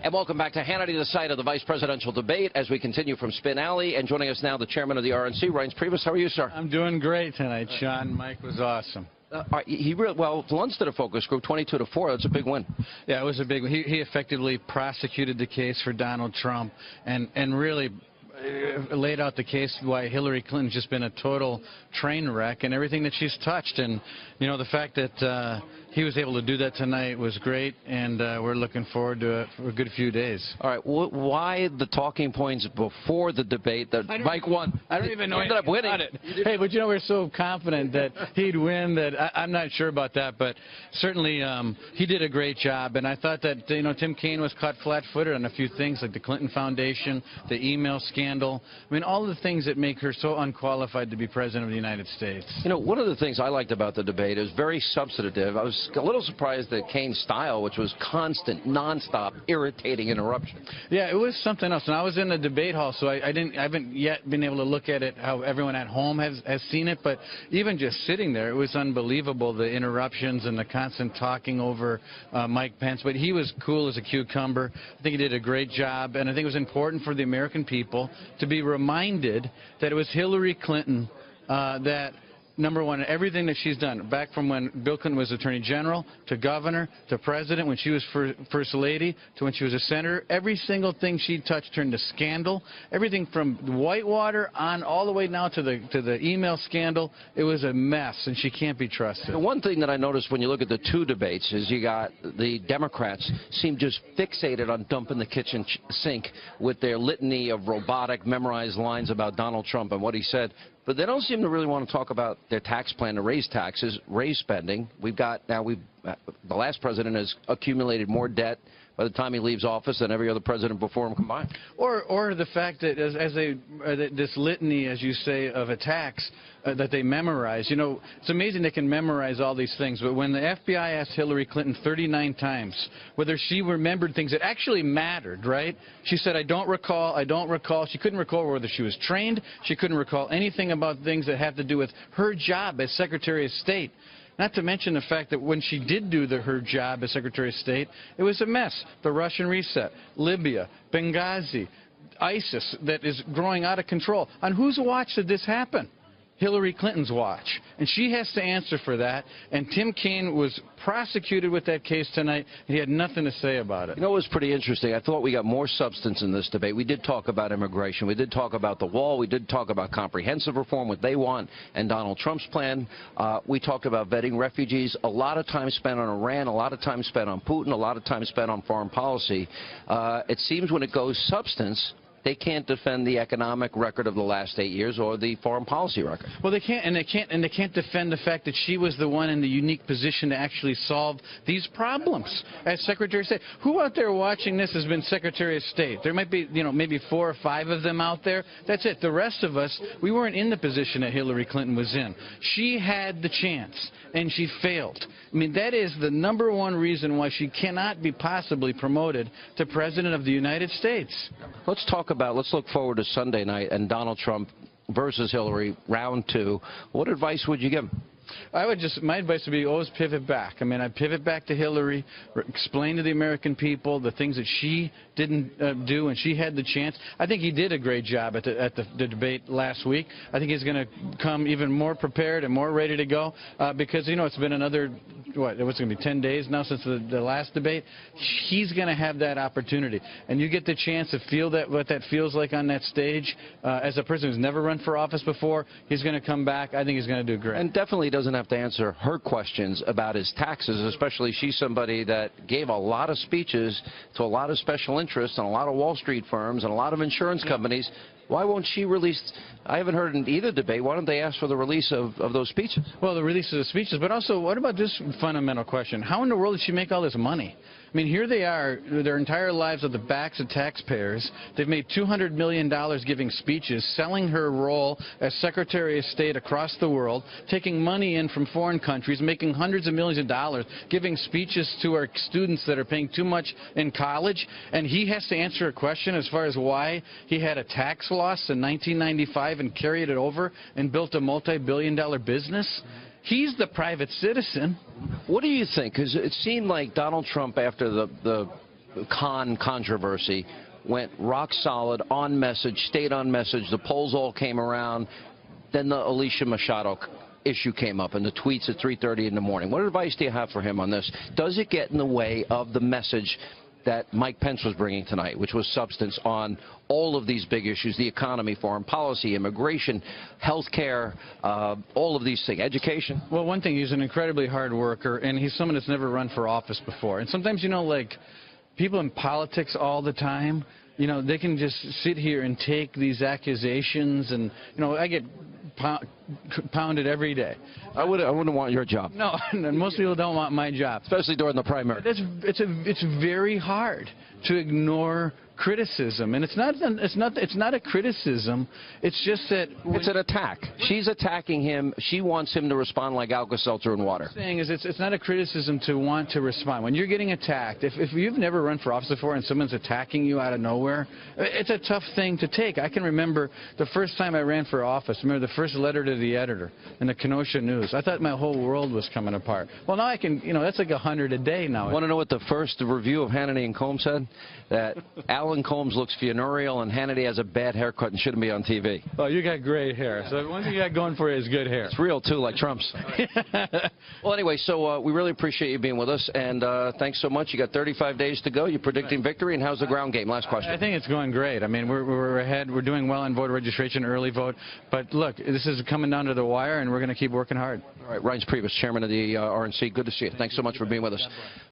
And welcome back to Hannity, the site of the vice presidential debate, as we continue from Spin Alley. And joining us now, the chairman of the RNC, Reince Priebus. How are you, sir? I'm doing great tonight, Sean. Mike was awesome. Luntz did a focus group, 22-4. That's a big win. Yeah, it was a big one. He effectively prosecuted the case for Donald Trump and really laid out the case why Hillary Clinton's just been a total train wreck and everything that she's touched. And, you know, the fact that he was able to do that tonight was great, and we're looking forward to it for a good few days. All right, why the talking points before the debate that Mike won? I don't even know he ended up winning. It. Hey, but you know, we're so confident that he'd win that I'm not sure about that, but certainly he did a great job, and I thought that, you know, Tim Kaine was caught flat-footed on a few things like the Clinton Foundation, the email scandal. I mean, all the things that make her so unqualified to be president of the United States. You know, one of the things I liked about the debate is very substantive. I was a little surprised at Kaine's style, which was constant, nonstop, irritating interruption. Yeah, it was something else. And I was in the debate hall, so I haven't yet been able to look at it how everyone at home has seen it. But even just sitting there, it was unbelievable, the interruptions and the constant talking over Mike Pence. But he was cool as a cucumber. I think he did a great job. And I think it was important for the American people to be reminded that it was Hillary Clinton that, number one, everything that she's done, back from when Bill Clinton was Attorney General, to governor, to president, when she was First Lady, to when she was a senator, every single thing she touched turned to scandal. Everything from Whitewater on all the way now to the email scandal, it was a mess, and she can't be trusted. The one thing that I noticed when you look at the two debates is you got the Democrats seem just fixated on dumping the kitchen sink with their litany of robotic, memorized lines about Donald Trump and what he said. But they don't seem to really want to talk about their tax plan to raise taxes, raise spending. The last president has accumulated more debt by the time he leaves office than every other president before him combined. Or the fact that this litany, as you say, of attacks that they memorize. You know, it's amazing they can memorize all these things. But when the FBI asked Hillary Clinton 39 times whether she remembered things that actually mattered, right? She said, I don't recall, I don't recall. She couldn't recall whether she was trained. She couldn't recall anything about things that have to do with her job as Secretary of State. Not to mention the fact that when she did do her job as Secretary of State, it was a mess. The Russian reset, Libya, Benghazi, ISIS that is growing out of control. On whose watch did this happen? Hillary Clinton's watch. And she has to answer for that. And Tim Kaine was prosecuted with that case tonight, and he had nothing to say about it. You know, it was pretty interesting. I thought we got more substance in this debate. We did talk about immigration. We did talk about the wall. We did talk about comprehensive reform, what they want, and Donald Trump's plan. We talked about vetting refugees. A lot of time spent on Iran, a lot of time spent on Putin, a lot of time spent on foreign policy. It seems when it goes substance, they can't defend the economic record of the last 8 years or the foreign policy record. Well, they can't defend the fact that she was the one in the unique position to actually solve these problems as Secretary of State. Who out there watching this has been Secretary of State? There might be, you know, maybe 4 or 5 of them out there. That's it. The rest of us, we weren't in the position that Hillary Clinton was in. She had the chance, and she failed. I mean, that is the #1 reason why she cannot be possibly promoted to President of the United States. Let's look forward to Sunday night and Donald Trump versus Hillary, round 2. What advice would you give him? My advice would be always pivot back. I mean, I'd pivot back to Hillary, explain to the American people the things that she didn't do, and she had the chance. I think he did a great job at the debate last week. I think he's going to come even more prepared and more ready to go because, you know, it's been another, what's going to be 10 days now since the last debate. He's going to have that opportunity. And you get the chance to feel what that feels like on that stage. As a person who's never run for office before, he's going to come back. I think he's going to do great. And definitely doesn't have to answer her questions about his taxes, especially she's somebody that gave a lot of speeches to a lot of special interests and a lot of Wall Street firms and a lot of insurance companies. Why won't she release? I haven't heard in either debate. Why don't they ask for the release of those speeches? Well, the release of the speeches, but also, what about this fundamental question? How in the world did she make all this money? I mean, here they are, their entire lives at the backs of taxpayers. They've made $200 million giving speeches, selling her role as Secretary of State across the world, taking money in from foreign countries, making hundreds of millions of dollars, giving speeches to our students that are paying too much in college. And he has to answer a question as far as why he had a tax loss in 1995 and carried it over and built a multi-billion-dollar business. He's the private citizen. What do you think? Because it seemed like Donald Trump, after the controversy, went rock solid, on message, stayed on message. The polls all came around. Then the Alicia Machado issue came up and the tweets at 3:30 in the morning. What advice do you have for him on this? Does it get in the way of the message that Mike Pence was bringing tonight, which was substance on all of these big issues, the economy, foreign policy, immigration, health care, all of these things, education? Well, one thing, he's an incredibly hard worker, and he's someone that's never run for office before. And sometimes, you know, like people in politics all the time, you know, they can just sit here and take these accusations, and, you know, I get pounded every day. I wouldn't want your job. No, most people don't want my job. Especially during the primary. It's very hard to ignore criticism, and it's not a criticism. It's just that it's an attack. She's attacking him. She wants him to respond like Alka-Seltzer in water. What I'm saying is it's not a criticism to want to respond. When you're getting attacked, if you've never run for office before and someone's attacking you out of nowhere, it's a tough thing to take. I can remember the first time I ran for office. I remember the first letter to the editor in the Kenosha News. I thought my whole world was coming apart. Well, now I can, you know, that's like 100 a day now. Want to know what the first review of Hannity and Combs said? That Alan Combs looks funereal and Hannity has a bad haircut and shouldn't be on TV. Oh, you got great hair. So one thing you got going for you is good hair. It's real, too, like Trump's. Well, anyway, so we really appreciate you being with us, and thanks so much. You got 35 days to go. You're predicting victory, and how's the ground game? Last question. I think it's going great. I mean, we're ahead. We're doing well in voter registration, early vote. But, look, this is coming down to the wire, and we're going to keep working hard. All right, Reince Priebus, chairman of the RNC. Good to see you. Thanks so much for being with us.